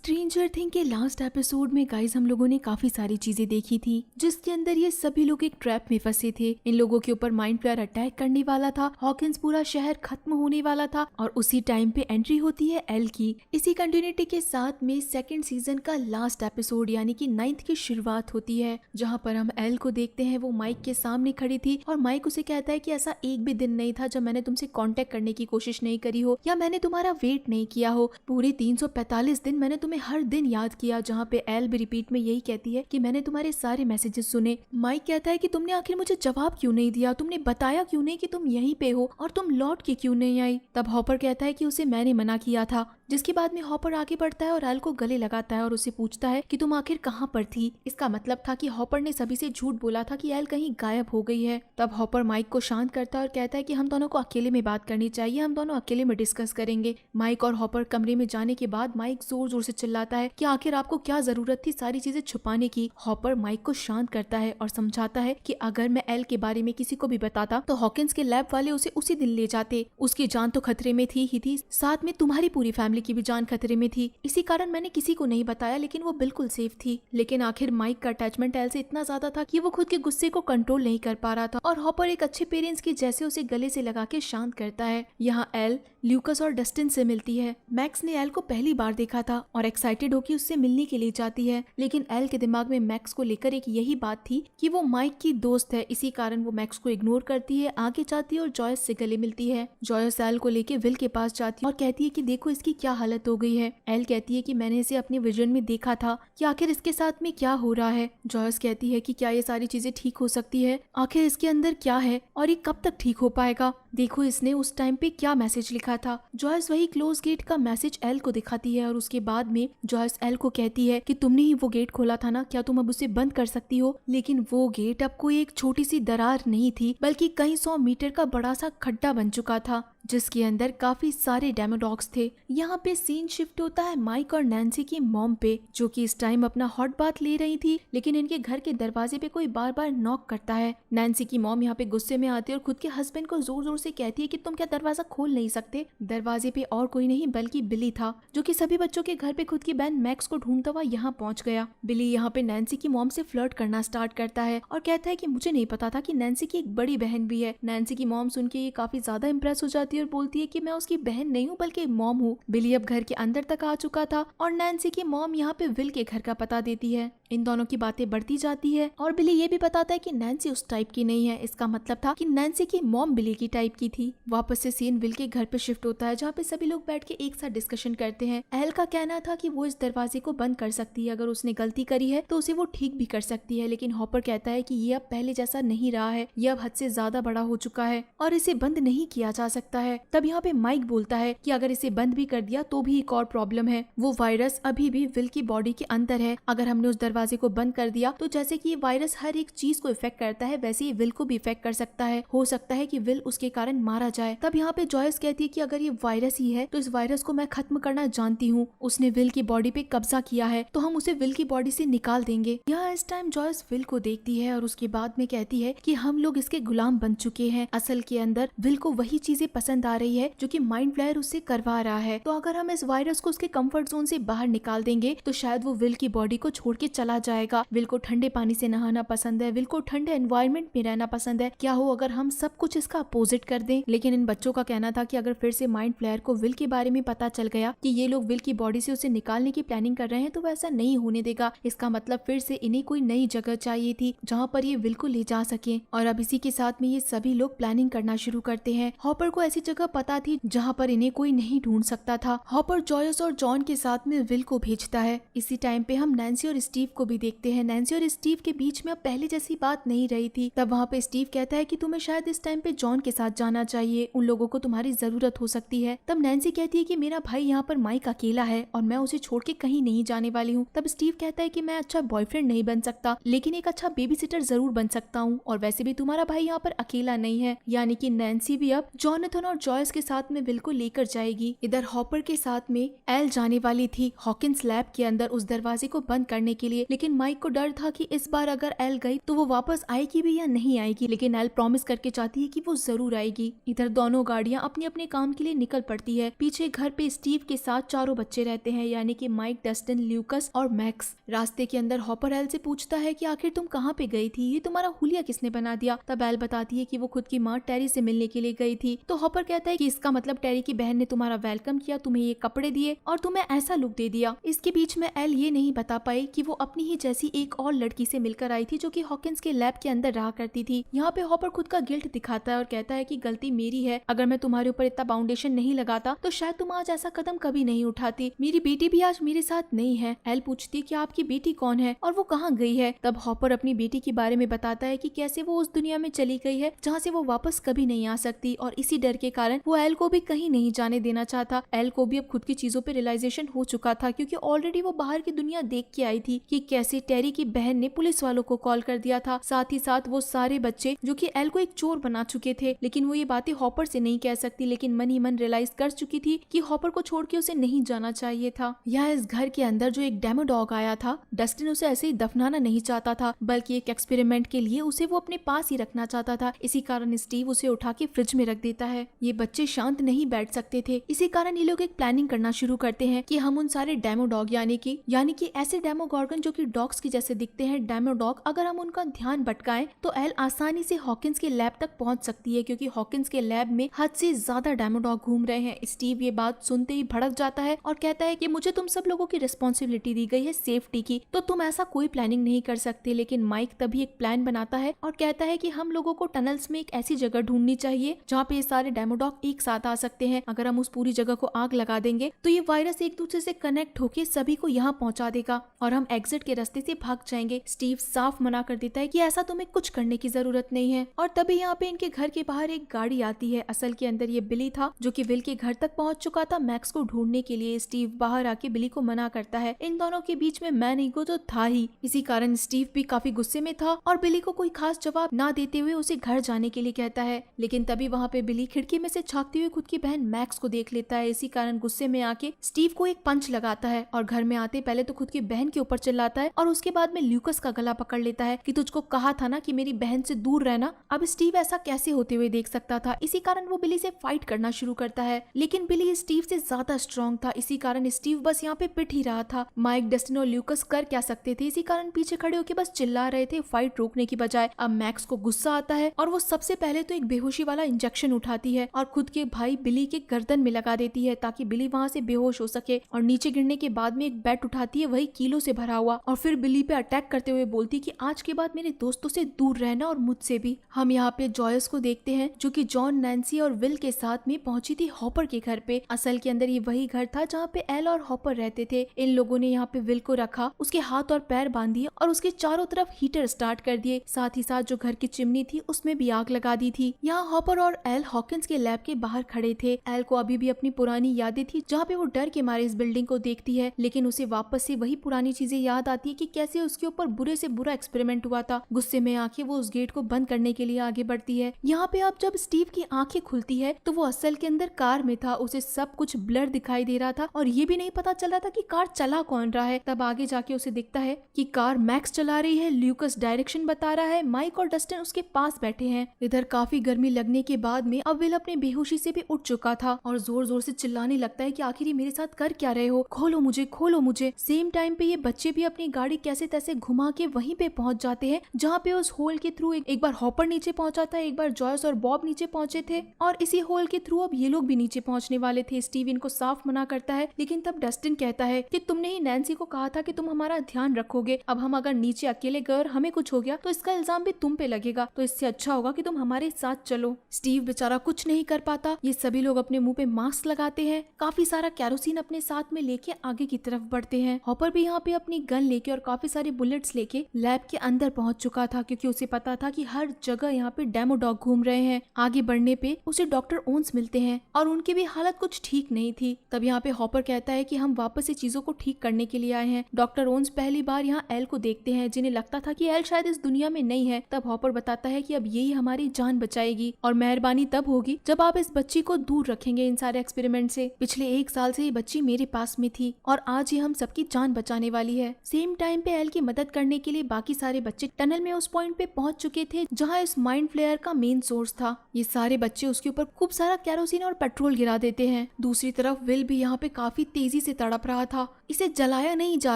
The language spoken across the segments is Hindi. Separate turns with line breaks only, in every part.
स्ट्रेंजर थिंग के लास्ट एपिसोड में गाइस हम लोगों ने काफी सारी चीजें देखी थी जिसके अंदर ये सभी लोग एक ट्रैप में फंसे थे। इन लोगों के ऊपर माइंड फ्लेयर अटैक करने वाला था, हॉकिंस पूरा शहर खत्म होने वाला था और उसी टाइम पे एंट्री होती है एल की। इसी कंटिन्यूटी के साथ में सेकंड सीजन का लास्ट एपिसोड यानी कि 9th की शुरुआत होती है, जहाँ पर हम एल को देखते हैं। वो माइक के सामने खड़ी थी और माइक उसे कहता है कि ऐसा एक भी दिन नहीं था जब मैंने तुमसे कांटेक्ट करने की कोशिश नहीं करी हो या मैंने तुम्हारा वेट नहीं किया हो। पूरे 345 दिन मैंने तुम्हें हर दिन याद किया। जहाँ पे एल भी रिपीट में यही कहती है कि मैंने तुम्हारे सारे मैसेजेस सुने। माइक कहता है कि तुमने आखिर मुझे जवाब क्यों नहीं दिया, तुमने बताया क्यों नहीं कि तुम यहीं पे हो और तुम लौट के क्यों नहीं आई। तब हॉपर कहता है कि उसे मैंने मना किया था, जिसके बाद में हॉपर आगे बढ़ता है और एल को गले लगाता है और उसे पूछता है कि तुम आखिर कहाँ पर थी। इसका मतलब था कि हॉपर ने सभी से झूठ बोला था कि एल कहीं गायब हो गई है। तब हॉपर माइक को शांत करता है और कहता है कि हम दोनों को अकेले में बात करनी चाहिए, हम दोनों अकेले में डिस्कस करेंगे। माइक और हॉपर कमरे में जाने के बाद माइक जोर जोर से चिल्लाता है कि आखिर आपको क्या जरूरत थी सारी चीजें छुपाने की। हॉपर माइक को शांत करता है और समझाता है कि अगर मैं एल के बारे में किसी को भी बताता तो हॉकिंस के लैब वाले उसे उसी दिन ले जाते। उसकी जान तो खतरे में थी ही थी, साथ में तुम्हारी पूरी फैमिली की भी जान खतरे में थी। इसी कारण मैंने किसी को नहीं बताया, लेकिन वो बिल्कुल सेफ थी। लेकिन आखिर माइक का अटैचमेंट एल से इतना ज्यादा था कि वो खुद के गुस्से को कंट्रोल नहीं कर पा रहा था और हॉपर एक अच्छे पेरेंट्स की जैसे उसे गले से लगा के शांत करता है। यहाँ एल ल्यूकस और डस्टिन से मिलती है। मैक्स ने एल को पहली बार देखा था और एक्साइटेड होकर उससे मिलने के लिए जाती है, लेकिन एल के दिमाग में मैक्स को लेकर एक यही बात थी कि वो माइक की दोस्त है। इसी कारण वो मैक्स को इग्नोर करती है, आगे जाती है और जॉयस से गले मिलती है। जॉयस एल को लेके विल के पास जाती है और कहती है कि देखो इसकी क्या हालत हो गई है। एल कहती है कि मैंने इसे अपने विजन में देखा था कि आखिर इसके साथ में क्या हो रहा है। जॉयस कहती है कि क्या ये सारी चीजें ठीक हो सकती है, आखिर इसके अंदर क्या है और ये कब तक ठीक हो पाएगा। देखो इसने उस टाइम पे क्या मैसेज लिखा था। जॉयस वही क्लोज गेट का मैसेज एल को दिखाती है और उसके बाद में जॉयस एल को कहती है कि तुमने ही वो गेट खोला था ना, क्या तुम अब उसे बंद कर सकती हो। लेकिन वो गेट अब कोई एक छोटी सी दरार नहीं थी, बल्कि कई 100 मीटर का बड़ा सा खड्डा बन चुका था जिसके अंदर काफी सारे डेमोडॉग्स थे। यहाँ पे सीन शिफ्ट होता है माइक और नैन्सी की मॉम पे, जो कि इस टाइम अपना हॉट बाथ ले रही थी, लेकिन इनके घर के दरवाजे पे कोई बार बार नॉक करता है। नैन्सी की मॉम यहाँ पे गुस्से में आती है और खुद के हस्बैंड को जोर जोर से कहती है कि तुम क्या दरवाजा खोल नहीं सकते। दरवाजे पे और कोई नहीं बल्कि बिली था, जो कि सभी बच्चों के घर पे खुद की बहन मैक्स को ढूंढता हुआ यहाँ पहुंच गया। बिली यहाँ पे नैन्सी की मॉम से फ्लर्ट करना स्टार्ट करता है और कहता है कि मुझे नहीं पता था कि नैन्सी की एक बड़ी बहन भी है। नैन्सी की मॉम सुन के ये काफी ज्यादा इम्प्रेस हो जाती है और बोलती है कि मैं उसकी बहन नहीं हूँ बल्कि मॉम हूँ। बिली अब घर के अंदर तक आ चुका था और नैन्सी की मॉम यहाँ पे विल के घर का पता देती है। इन दोनों की बातें बढ़ती जाती है और बिली ये भी बताता है कि नैन्सी उस टाइप की नहीं है। इसका मतलब था कि नैन्सी की मॉम बिली की टाइप की थी। वापस से सीन विल के घर पे शिफ्ट होता है, जहाँ पे सभी लोग बैठ के एक साथ डिस्कशन करते हैं। एल का कहना था कि वो इस दरवाजे को बंद कर सकती है, अगर उसने गलती करी है तो उसे वो ठीक भी कर सकती है। लेकिन हॉपर कहता है कि ये अब पहले जैसा नहीं रहा है, ये अब हद से ज्यादा बड़ा हो चुका है और इसे बंद नहीं किया जा सकता है। तब यहाँ पे माइक बोलता है कि अगर इसे बंद भी कर दिया तो भी एक और प्रॉब्लम है, वो वायरस अभी भी विल की बॉडी के अंदर है। अगर हमने उस दरवाजे को बंद कर दिया तो जैसे कि ये वायरस हर एक चीज को इफेक्ट करता है, वैसे ही विल को भी इफेक्ट कर सकता है। हो सकता है कि विल उसके कारण मारा जाए। तब यहाँ पे जॉयस कहती है कि अगर ये वायरस ही है तो इस वायरस को मैं खत्म करना जानती हूँ, उसने विल की बॉडी पे कब्जा किया है तो हम उसे विल की बॉडी से निकाल देंगे। यहाँ इस टाइम जॉयस विल को देखती है और उसके बाद में कहती है कि हम लोग इसके गुलाम बन चुके हैं। असल के अंदर विल को वही चीजें पसंद आ रही है जो कि माइंड फ्लेयर उससे करवा रहा है। तो अगर हम इस वायरस को उसके कंफर्ट जोन से बाहर निकाल देंगे तो शायद वो विल की बॉडी को छोड़ के चला जाएगा। विल को ठंडे पानी से नहाना पसंद है, विल को ठंडे एनवायरनमेंट में रहना पसंद है। क्या हो अगर हम सब कुछ इसका अपोजिट कर दें। लेकिन इन बच्चों का कहना था कि अगर फिर से माइंड फ्लेयर को विल के बारे में पता चल गया कि ये लोग विल की बॉडी से उसे निकालने की प्लानिंग कर रहे हैं तो वैसा नहीं होने देगा। इसका मतलब फिर से इन्हें कोई नई जगह चाहिए थी जहाँ पर ये विल को ले जा सके। और अब इसी के साथ में ये सभी लोग प्लानिंग करना शुरू करते हैं। हॉपर को ऐसी जगह पता थी जहाँ पर इन्हें कोई नहीं ढूंढ सकता था। हॉपर जॉयस और जॉन के साथ में विल को भेजता है। इसी टाइम पे हम नैन्सी और स्टीव को भी देखते हैं। नैन्सी और स्टीव के बीच में अब पहले जैसी बात नहीं रही थी। तब वहाँ पे स्टीव कहता है कि तुम्हें शायद इस टाइम पे जॉन के साथ जाना चाहिए, उन लोगों को तुम्हारी जरूरत हो सकती है। तब नैन्सी कहती है कि मेरा भाई यहाँ पर माइक अकेला है और मैं उसे छोड़ के कहीं नहीं जाने वाली हूँ। तब स्टीव कहता है कि मैं अच्छा बॉयफ्रेंड नहीं बन सकता, लेकिन एक अच्छा बेबी सिटर जरूर बन सकता हूँ और वैसे भी तुम्हारा भाई यहाँ पर अकेला नहीं है। यानी कि नैन्सी भी अब जॉनथन और जॉयस के साथ में विल को लेकर जाएगी। इधर हॉपर के साथ में एल जाने वाली थी हॉकिंस लैब के अंदर उस दरवाजे को बंद करने के लिए, लेकिन माइक को डर था कि इस बार अगर एल गई तो वो वापस आएगी भी या नहीं आएगी, लेकिन एल प्रॉमिस करके चाहती है कि वो जरूर आएगी। इधर दोनों गाड़ियां अपने अपने काम के लिए निकल पड़ती है। पीछे घर पे स्टीव के साथ चारों बच्चे रहते हैं, यानी कि माइक, डस्टिन, ल्यूकस और मैक्स। रास्ते के अंदर हॉपर एल से पूछता है कि आखिर तुम कहाँ पे गई थी, ये तुम्हारा हुलिया किसने बना दिया। तब एल बताती है कि वो खुद की माँ टेरी से मिलने के लिए गई थी। तो हॉपर कहता है कि इसका मतलब टेरी की बहन ने तुम्हारा वेलकम किया, तुम्हें ये कपड़े दिए और तुम्हें ऐसा लुक दे दिया। इसके बीच में एल ये नहीं बता पाई कि वो अपनी ही जैसी एक और लड़की से मिलकर आई थी जो कि हॉकिंस के लैब के अंदर रहा करती थी। यहाँ पे हॉपर खुद का गिल्ट दिखाता है और कहता है कि गलती मेरी है, अगर मैं तुम्हारे ऊपर इतना फाउंडेशन नहीं लगाता तो शायद तुम आज ऐसा कदम कभी नहीं उठाती। मेरी बेटी भी आज मेरे साथ नहीं है। एल पूछती है कि आपकी बेटी कौन है और वो कहाँ गई है। तब हॉपर अपनी बेटी के बारे में बताता है कि कैसे वो उस दुनिया में चली गई है जहाँ से वो वापस कभी नहीं आ सकती, और इसी डर के कारण वो एल को भी कहीं नहीं जाने देना चाहता। एल को भी अब खुद की चीजों पे रियलाइजेशन हो चुका था, क्योंकि ऑलरेडी वो बाहर की दुनिया देख के आई थी कि कैसे टेरी की बहन ने पुलिस वालों को कॉल कर दिया था। साथ ही साथ वो सारे बच्चे जो कि एल को एक चोर बना चुके थे, लेकिन वो ये बातें हॉपर से नहीं कह सकती, लेकिन मन ही मन रियलाइज कर चुकी थी कि हॉपर को छोड़ के उसे नहीं जाना चाहिए था। यहाँ इस घर के अंदर जो एक डेमो डॉग आया था, डस्टिन उसे ऐसे ही दफनाना नहीं चाहता था, बल्कि एक एक्सपेरिमेंट के लिए उसे वो अपने पास ही रखना चाहता था। इसी कारण स्टीव उसे उठा के फ्रिज में रख देता है। ये बच्चे शांत नहीं बैठ सकते थे, इसी कारण ये लोग एक प्लानिंग करना शुरू करते हैं कि हम उन सारे डेमो डॉग यानी कि ऐसे डेमो गॉर्गन जो कि डॉग्स की जैसे दिखते हैं, डेमो डॉग, अगर हम उनका ध्यान भटकाएं तो एल आसानी से हॉकिंस के लैब तक पहुंच सकती है, क्योंकि हॉकिंस के लैब में हद से ज्यादा डेमो डॉग घूम रहे हैं। स्टीव ये बात सुनते ही भड़क जाता है और कहता है कि मुझे तुम सब लोगों की रिस्पॉन्सिबिलिटी दी गई है सेफ्टी की, तो तुम ऐसा कोई प्लानिंग नहीं कर सकते। लेकिन माइक तभी एक प्लान बनाता है और कहता है कि हम लोगों को टनल्स में एक ऐसी जगह ढूंढनी चाहिए जहाँ पे ये सारे डेमो डॉग एक साथ आ सकते हैं। अगर हम उस पूरी जगह को आग लगा देंगे तो ये वायरस एक दूसरे से कनेक्ट होके सभी को यहाँ पहुंचा देगा और हम एग्जिट के रास्ते से भाग जाएंगे। स्टीव साफ मना कर देता है कि ऐसा तुम्हें कुछ करने की जरूरत नहीं है। और तभी यहाँ पे इनके घर के बाहर एक गाड़ी आती है। असल के अंदर ये बिली था जो कि विल के घर तक पहुंच चुका था मैक्स को ढूंढने के लिए। स्टीव बाहर आके बिली को मना करता है। इन दोनों के बीच में मैन ईगो तो था ही, इसी कारण स्टीव भी काफी गुस्से में था और बिली को कोई खास जवाब ना देते हुए उसे घर जाने के लिए कहता है। लेकिन तभी वहाँ पे बिली खिड़की में से झांकते हुए खुद की बहन मैक्स को देख लेता है। इसी कारण गुस्से में आके स्टीव को एक पंच लगाता है और घर में आते पहले तो खुद की बहन के ऊपर चिल्लाता है और उसके बाद में ल्यूकस का गला पकड़ लेता है कि तुझको कहा था ना कि मेरी बहन से दूर रहना। अब स्टीव ऐसा कैसे होते हुए देख सकता था, इसी कारण वो बिली से फाइट करना शुरू करता है। लेकिन बिली स्टीव से ज्यादा स्ट्रॉन्ग था, इसी कारण स्टीव बस यहाँ पे पिट ही रहा था। माइक, डस्टिन और ल्यूकस कर क्या सकते थे, इसी कारण पीछे खड़े होकर बस चिल्ला रहे थे फाइट रोकने की बजाय। अब मैक्स को गुस्सा आता है और वो सबसे पहले तो एक बेहोशी वाला इंजेक्शन उठाती है और खुद के भाई बिली के गर्दन में लगा देती है ताकि बिली वहाँ से बेहोश हो सके। और नीचे गिरने के बाद में एक बैट उठाती है वही कीलों से भरा हुआ और फिर बिली पे अटैक करते हुए बोलती कि आज के बाद मेरे दोस्तों से दूर रहना और मुझसे भी। हम यहाँ पे जॉयस को देखते हैं जो कि जॉन, नैन्सी और विल के साथ में पहुंची थी हॉपर के घर पे। असल के अंदर ये वही घर था जहाँ पे एल और हॉपर रहते थे। इन लोगों ने यहाँ पे विल को रखा, उसके हाथ और पैर बांध दिए और उसके चारों तरफ हीटर स्टार्ट कर दिए। साथ ही साथ जो घर की चिमनी थी उसमें भी आग लगा दी थी। यहाँ हॉपर और एल हॉकिंस के लैब के बाहर खड़े थे। एल को अभी भी अपनी पुरानी यादें थी जहाँ पे वो डर के मारे इस बिल्डिंग को देखती है, लेकिन उसे वापस से वही पुरानी चीजें याद आती है कि कैसे उसके ऊपर बुरे से बुरा एक्सपेरिमेंट हुआ था। गुस्से में आके वो उस गेट को बंद करने के लिए आगे बढ़ती है। यहाँ पे अब जब स्टीव की आंखें खुलती है तो वो असल के अंदर कार में था। उसे सब कुछ ब्लर दिखाई दे रहा था और ये भी नहीं पता चल रहा था कि कार चला कौन रहा है। तब आगे जाके उसे दिखता है कि कार मैक्स चला रही है, ल्यूकस डायरेक्शन बता रहा है, माइक और डस्टिन उसके पास बैठे हैं। इधर काफी गर्मी लगने के बाद में अब विल अपने बेहोशी से भी उठ चुका था और जोर जोर से चिल्लाने लगता है कि आखिर ये मेरे साथ कर क्या रहे हो, खोलो मुझे, खोलो मुझे। सेम टाइम पे ये बच्चे भी अपनी गाड़ी कैसे तैसे घुमा के वहीं पे पहुंच जाते हैं जहाँ पे उस होल के थ्रू एक बार हॉपर नीचे पहुंचा था, एक बार जॉयस और बॉब नीचे पहुंचे थे और इसी होल के थ्रू अब ये लोग भी नीचे पहुंचने वाले थे। स्टीव इनको साफ मना करता है, लेकिन तब डस्टिन कहता है कि तुमने ही नैन्सी को कहा था कि तुम हमारा ध्यान रखोगे। अब हम अगर नीचे अकेले गए और हमें कुछ हो गया तो इसका इल्जाम भी तुम पे लगेगा, तो इससे अच्छा होगा कि तुम हमारे साथ चलो। स्टीव बेचारा कुछ नहीं कर पाता। ये सभी लोग अपने मुंह पे मास्क लगाते हैं, काफी सारा कैरोसिन अपने साथ में लेके आगे की तरफ बढ़ते हैं। हॉपर भी यहाँ पे अपनी गन लेके और काफी सारे बुलेट्स लेके लैब के अंदर पहुंच चुका था, क्योंकि उसे पता था कि हर जगह यहाँ पे डेमो डॉग घूम रहे हैं। आगे बढ़ने पे उसे डॉक्टर ओन्स मिलते हैं और उनकी भी हालत कुछ ठीक नहीं थी। तब यहाँ पे हॉपर कहता है कि हम वापस से चीजों को ठीक करने के लिए आए हैं। डॉक्टर ओन्स पहली बार यहाँ एल को देखते हैं, जिन्हें लगता था कि एल शायद इस दुनिया में नहीं है। तब हॉपर बताता है कि अब यही हमारी जान बचाएगी और मेहरबानी तब होगी जब आप इस बच्ची को दूर रखेंगे इन सारे एक्सपेरिमेंट से। पिछले 1 साल से ये बच्ची मेरे पास में थी और आज ये हम सबकी जान बचाने वाली है। सेम टाइम पे एल की मदद करने के लिए बाकी सारे बच्चे टनल में उस पॉइंट पे पहुंच चुके थे जहां इस माइंड फ्लेयर का मेन सोर्स था। ये सारे बच्चे उसके ऊपर खूब सारा कैरोसिन और पेट्रोल गिरा देते हैं। दूसरी तरफ विल भी यहाँ पे काफी तेजी से तड़प रहा था। इसे जलाया नहीं जा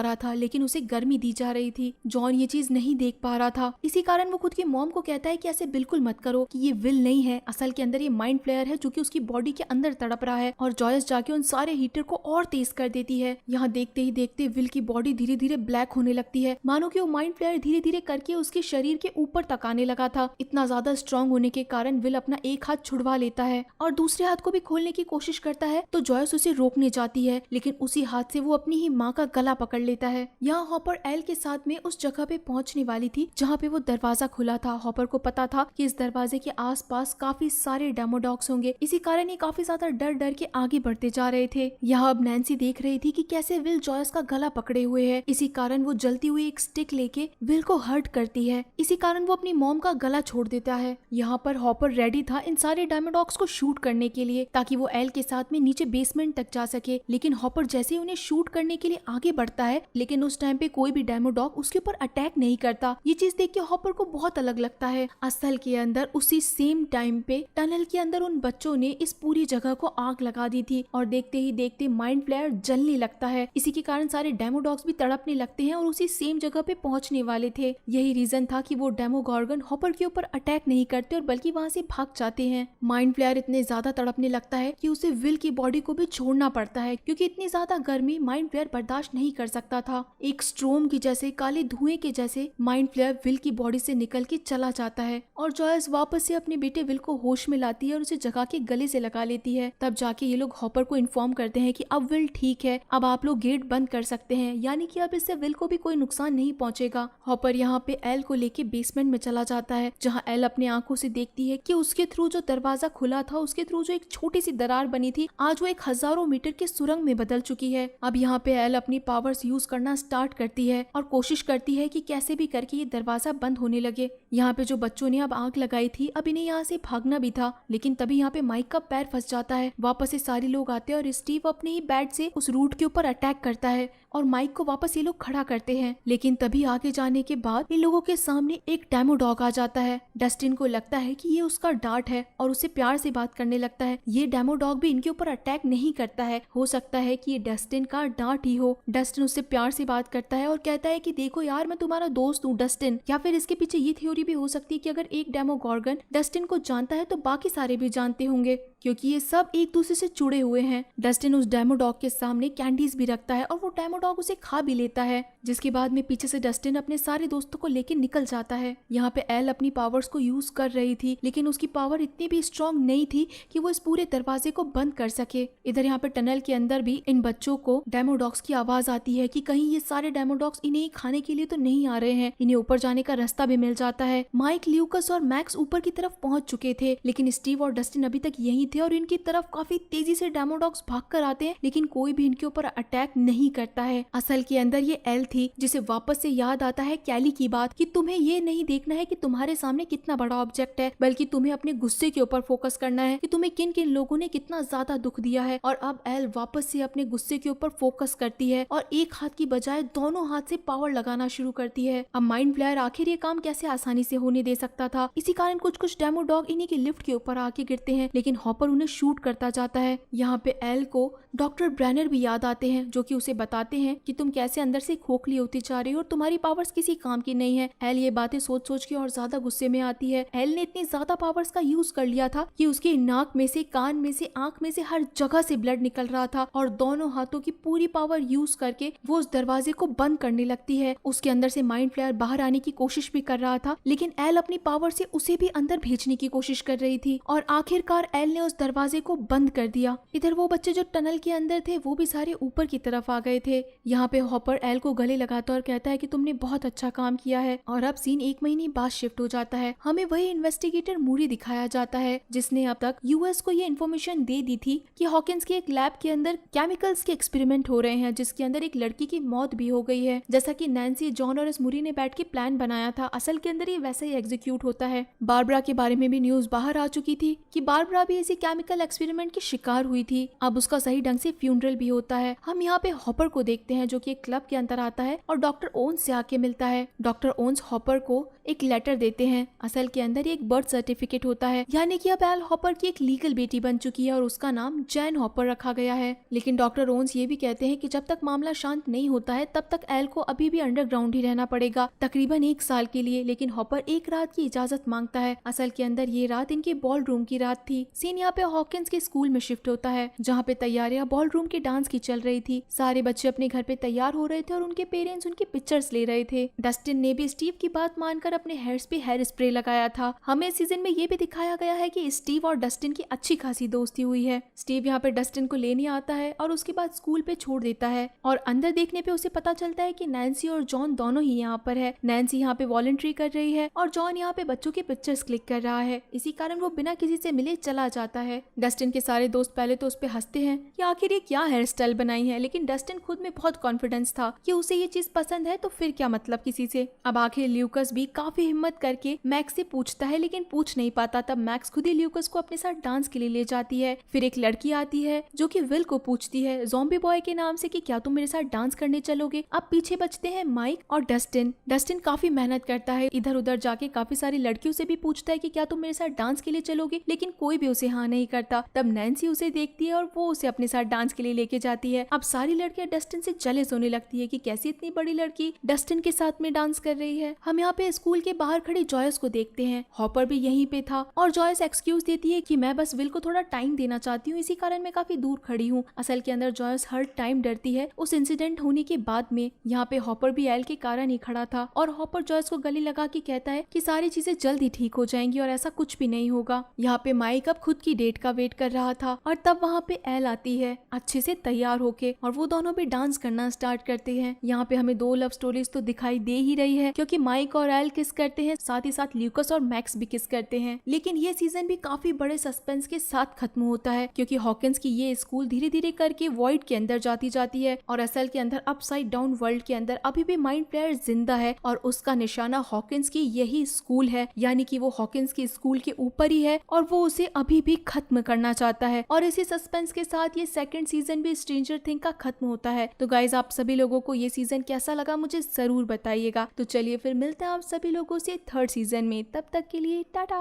रहा था लेकिन उसे गर्मी दी जा रही थी। जॉन ये चीज नहीं देख पा रहा था, इसी कारण वो खुद की मॉम को कहता है कि ऐसे बिल्कुल मत करो, कि ये विल नहीं है, असल के अंदर ये माइंड फ्लेयर है जो कि उसकी बॉडी के अंदर तड़प रहा है। और जॉयस जाके उन सारे हीटर को और तेज कर देती है। यहाँ देखते ही देखते विल की बॉडी धीरे धीरे ब्लैक होने लगती है, मानो कि वो माइंड फ्लेयर धीरे धीरे करके उसके शरीर के ऊपर तक आने लगा था। इतना ज्यादा स्ट्रांग होने के कारण विल अपना एक हाथ छुड़वा लेता है और दूसरे हाथ को भी खोलने की कोशिश करता है तो जॉयस उसे रोकने जाती है, लेकिन उसी हाथ से वो अपनी ही माँ का गला पकड़ लेता है। यहाँ हॉपर एल के साथ में उस जगह पे पहुंचने वाली थी जहाँ पे वो दरवाजा खुला था। हॉपर को पता था कि इस दरवाजे के आसपास काफी सारे डेमोडॉग्स होंगे, इसी कारण ये काफी ज्यादा डर डर के आगे बढ़ते जा रहे थे। यहाँ अब नैन्सी देख रही थी कि कैसे विल जॉयस का गला पकड़े हुए है, इसी कारण वो जलती हुई एक स्टिक लेके विल को हर्ट करती है। इसी कारण वो अपनी मॉम का गला छोड़ देता है। यहाँ पर हॉपर रेडी था इन सारे डेमोडॉग्स को शूट करने के लिए ताकि वो एल के साथ में नीचे बेसमेंट तक जा सके, लेकिन हॉपर जैसे ही उन्हें शूट करने के लिए आगे बढ़ता है लेकिन उस टाइम पे कोई भी डेमोडॉग उसके ऊपर अटैक नहीं करता। ये चीज देख के हॉपर को बहुत अलग लगता है। असल के अंदर उसी सेम टाइम पे टनल के अंदर उन बच्चों ने इस पूरी जगह को आग लगा दी थी और देखते ही देखते माइंड फ्लेयर जलने लगता है। इसी के कारण सारे डेमोडॉग्स भी तड़पने लगते हैं और उसी सेम जगह पे पहुंचने वाले थे। यही रीजन था कि वो डेमोगॉर्गन हॉपर के ऊपर अटैक नहीं करते और बल्कि वहां से भाग जाते हैं। माइंड फ्लेयर इतने ज्यादा तड़पने लगता है कि उसे विल की बॉडी को भी छोड़ना पड़ता है क्योंकि इतनी ज्यादा गर्मी माइंड फ्लेयर बर्दाश्त नहीं कर सकता था। एक स्ट्रोम की जैसे काले धुएं के जैसे माइंड फ्लेयर विल की बॉडी से निकल के चला जाता है और जॉयस वापस से अपने बेटे विल को होश में लाती है और उसे जगा के गले से लगा लेती है। तब जाके ये लोग हॉपर को इन्फॉर्म करते हैं कि अब विल ठीक है, अब आप लोग गेट बंद कर सकते हैं, यानी कि अब इससे विल को भी कोई नुकसान नहीं पहुंचेगा। हॉपर यहाँ पे एल को लेके बेसमेंट में चला जाता है जहाँ एल अपने आंखों से देखती है कि उसके थ्रू जो दरवाजा खुला था, उसके थ्रू जो एक छोटी सी दरार बनी थी, आज वो एक हजारों मीटर के सुरंग में बदल चुकी है। अब यहाँ पे एल अपनी पावर्स यूज करना स्टार्ट करती है और कोशिश करती है कि कैसे भी करके ये दरवाजा बंद होने लगे। यहाँ पे जो बच्चों ने अब आग लगाई थी, अब इन्हें यहाँ से भागना भी था, लेकिन तभी यहाँ पे माइक का पैर फंस जाता है। वापस से सारे लोग आते हैं और स्टीव अपने ही बैट से उस रूट के ऊपर अटैक करता है और माइक को वापस ये लोग खड़ा करते हैं। लेकिन तभी आगे जाने के बाद इन लोगों के सामने एक डेमोडॉग आ जाता है। डस्टिन को लगता है कि ये उसका डार्ट है और उसे प्यार से बात करने लगता है। ये डेमोडॉग भी इनके ऊपर अटैक नहीं करता है, हो सकता है कि ये डस्टिन का डार्ट ही हो। डस्टिन उससे प्यार से बात करता है और कहता है कि देखो यार, मैं तुम्हारा दोस्त हूँ डस्टिन। या फिर इसके पीछे ये थ्योरी भी हो सकती है कि अगर एक डेमोगॉर्गन डस्टिन को जानता है तो बाकी सारे भी जानते होंगे, क्योंकि ये सब एक दूसरे से जुड़े हुए हैं। डस्टिन उस डेमोडॉग के सामने कैंडीज भी रखता है और वो डेमोडॉग उसे खा भी लेता है, जिसके बाद में पीछे से डस्टिन अपने सारे दोस्तों को लेके निकल जाता है। यहाँ पे एल अपनी पावर्स को यूज कर रही थी, लेकिन उसकी पावर इतनी भी स्ट्रांग नहीं थी कि वो इस पूरे दरवाजे को बंद कर सके। इधर यहाँ पे टनल के अंदर भी इन बच्चों को डेमोडॉग्स की आवाज आती है कि कहीं ये सारे डेमोडॉग्स इन्हें खाने के लिए तो नहीं आ रहे हैं। इन्हें ऊपर जाने का रास्ता भी मिल जाता है। माइक, ल्यूकस और मैक्स ऊपर की तरफ पहुंच चुके थे, लेकिन स्टीव और डस्टिन अभी तक यहीं थे और इनकी तरफ काफी तेजी से डेमोडॉग्स भाग कर आते हैं, लेकिन कोई भी इनके ऊपर अटैक नहीं करता है। असल के अंदर ये एल थी जिसे वापस से याद आता है कैली की बात कि तुम्हें ये नहीं देखना है कि तुम्हारे सामने कितना बड़ा ऑब्जेक्ट है, बल्कि तुम्हें अपने गुस्से के ऊपर फोकस करना है कि तुम्हें किन किन लोगों ने कितना ज्यादा दुख दिया है। और अब एल वापस से अपने गुस्से के ऊपर फोकस करती है और एक हाथ की बजाय दोनों हाथ से पावर लगाना शुरू करती है। अब माइंड फ्लेयर आखिर ये काम कैसे आसानी से होने दे सकता था। इसी कारण कुछ कुछ डेमोडॉग इन्हीं के लिफ्ट के ऊपर आके गिरते हैं, लेकिन हॉपर उन्हें शूट करता जाता है। यहाँ पे एल को डॉक्टर ब्रैनर भी याद आते हैं, जो कि उसे बताते हैं कि तुम कैसे अंदर से खोखली होती जा रही हो और तुम्हारी पावर्स किसी काम की नहीं है। एल ये बातें सोच सोच के और ज्यादा गुस्से में आती है। एल ने इतनी ज्यादा पावर्स का यूज कर लिया था कि उसके नाक में से, कान में से, आंख में से हर जगह से ब्लड निकल रहा था और दोनों हाथों की पूरी पावर यूज करके वो उस दरवाजे को बंद करने लगती है। उसके अंदर से माइंड फ्लेयर बाहर आने की कोशिश भी कर रहा था, लेकिन एल अपनी पावर से उसे भी अंदर भेजने की कोशिश कर रही थी और आखिरकार एल ने उस दरवाजे को बंद कर दिया। इधर वो बच्चे जो टनल के अंदर थे वो भी सारे ऊपर की तरफ आ गए थे। यहाँ पे हॉपर एल को गले लगाता और कहता है कि तुमने बहुत अच्छा काम किया है। और अब सीन 1 महीने बाद शिफ्ट हो जाता है। हमें वही इन्वेस्टिगेटर मूरी दिखाया जाता है जिसने अब तक यूएस को ये इन्फॉर्मेशन दे दी थी कि हॉकिंस के एक लैब के अंदर केमिकल्स के एक्सपेरिमेंट हो रहे हैं, जिसके अंदर एक लड़की की मौत भी हो गई है, जैसा कि नैन्सी, जॉन और इस मूरी ने बैठ के प्लान बनाया था। असल के अंदर ये वैसा ही एग्जीक्यूट होता है। बारबरा के बारे में भी न्यूज बाहर आ चुकी थी कि बारबरा भी इसी केमिकल एक्सपेरिमेंट की शिकार हुई थी। अब उसका सही ढंग से फ्यूनरल भी होता है। हम यहाँ पे हॉपर को देख देखते हैं जो कि एक क्लब के अंदर आता है और डॉक्टर ओन्स से आके मिलता है। डॉक्टर ओन्स हॉपर को एक लेटर देते हैं। असल के अंदर एक बर्थ सर्टिफिकेट होता है, यानी कि अब एल हॉपर की एक लीगल बेटी बन चुकी है और उसका नाम जैन हॉपर रखा गया है। लेकिन डॉक्टर ओन्स ये भी कहते हैं कि जब तक मामला शांत नहीं होता है तब तक एल को अभी भी अंडरग्राउंड ही रहना पड़ेगा, तकरीबन 1 साल के लिए। लेकिन हॉपर एक रात की इजाजत मांगता है। असल के अंदर ये रात इनके बॉल रूम की रात थी। सीन यहाँ पे हॉकिंस के स्कूल में शिफ्ट होता है, जहाँ पे तैयारियां बॉल रूम के डांस की चल रही थी। सारे बच्चे अपने घर पे तैयार हो रहे थे और उनके पेरेंट्स उनकी पिक्चर्स ले रहे थे। डस्टिन ने भी स्टीव की बात मानकर अपने हेयर्स पे हेयर स्प्रे लगाया था। हमें इस सीजन में ये भी दिखाया गया है कि स्टीव और डस्टिन की अच्छी खासी दोस्ती हुई है। स्टीव यहाँ पे डस्टिन को लेने आता है और उसके बाद स्कूल पे छोड़ देता है और अंदर देखने पे उसे पता चलता है कि नैन्सी और जॉन दोनों ही यहाँ पर है। नैन्सी यहाँ पे वॉलंटरी कर रही है और जॉन यहाँ पे बच्चों की पिक्चर्स क्लिक कर रहा है। इसी कारण वो बिना किसी से मिले चला जाता है। डस्टिन के सारे दोस्त पहले तो उस पे हंसते हैं कि आखिर ये क्या हेयर स्टाइल बनाई है, लेकिन डस्टिन खुद में बहुत कॉन्फिडेंस था कि उसे ये चीज पसंद है तो फिर क्या मतलब किसी से। अब आखिर ल्यूकस भी काफी हिम्मत करके मैक्स से पूछता है, लेकिन पूछ नहीं पाता। तब मैक्स खुद ही ल्यूकस को अपने साथ डांस के लिए ले जाती है। फिर एक लड़की आती है जो कि विल को पूछती है ज़ॉम्बी बॉय के नाम से कि क्या तुम मेरे साथ डांस करने चलोगे। अब पीछे बचते हैं माइक और डस्टिन। डस्टिन काफी मेहनत करता है, इधर उधर जाके काफी सारी लड़कियों से भी पूछता है कि क्या तुम मेरे साथ डांस के लिए चलोगे, लेकिन कोई भी उसे हाँ नहीं करता। तब नैन्सी उसे देखती है और वो उसे अपने साथ डांस के लिए लेके जाती है। अब सारी लड़कियां डस्टिन से जेलस होने लगती है कि कैसी इतनी बड़ी लड़की डस्टिन के साथ में डांस कर रही है। हम यहाँ पे स्कूल के बाहर खड़ी जॉयस को देखते हैं। हॉपर भी यहीं पे था और जॉयस एक्सक्यूज देती है कि मैं बस विल को थोड़ा टाइम देना चाहती हूँ, इसी कारण मैं काफी दूर खड़ी हूँ। असल के अंदर जॉयस हर टाइम डरती है उस इंसिडेंट होने के बाद में। यहाँ पे हॉपर भी एल के कारण ही खड़ा था और हॉपर जॉयस को गले लगा के कहता है कि सारी चीजें जल्द ही ठीक हो जाएंगी और ऐसा कुछ भी नहीं होगा। यहाँ पे माइक अब खुद की डेट का वेट कर रहा था और तब वहाँ पे एल आती है अच्छे से तैयार होके और वो दोनों भी डांस करना स्टार्ट करते हैं। यहाँ पे हमें 2 लव स्टोरीज तो दिखाई दे ही रही है, क्योंकि माइक और एल किस करते हैं, साथ ही साथ ल्यूकस और मैक्स भी किस करते हैं। लेकिन ये सीजन भी काफी बड़े सस्पेंस के साथ खत्म होता है, क्योंकि हॉकिंस की ये स्कूल धीरे धीरे करके वॉइड के अंदर जाती है और असल के अंदर अपसाइड डाउन वर्ल्ड के अंदर अभी भी माइंड फ्लायर जिंदा है और उसका निशाना हॉकिंस की यही स्कूल है, यानी कि वो हॉकिंस की स्कूल के ऊपर ही है और वो उसे अभी भी खत्म करना चाहता है। और इसी सस्पेंस के साथ ये सेकंड सीजन भी स्ट्रेंजर थिंग का खत्म होता है। तो गाइज, आप सभी लोगों को ये सीजन कैसा लगा मुझे जरूर बताइएगा। तो चलिए फिर मिलते हैं आप सभी लोगों से थर्ड सीजन में। तब तक के लिए टाटा।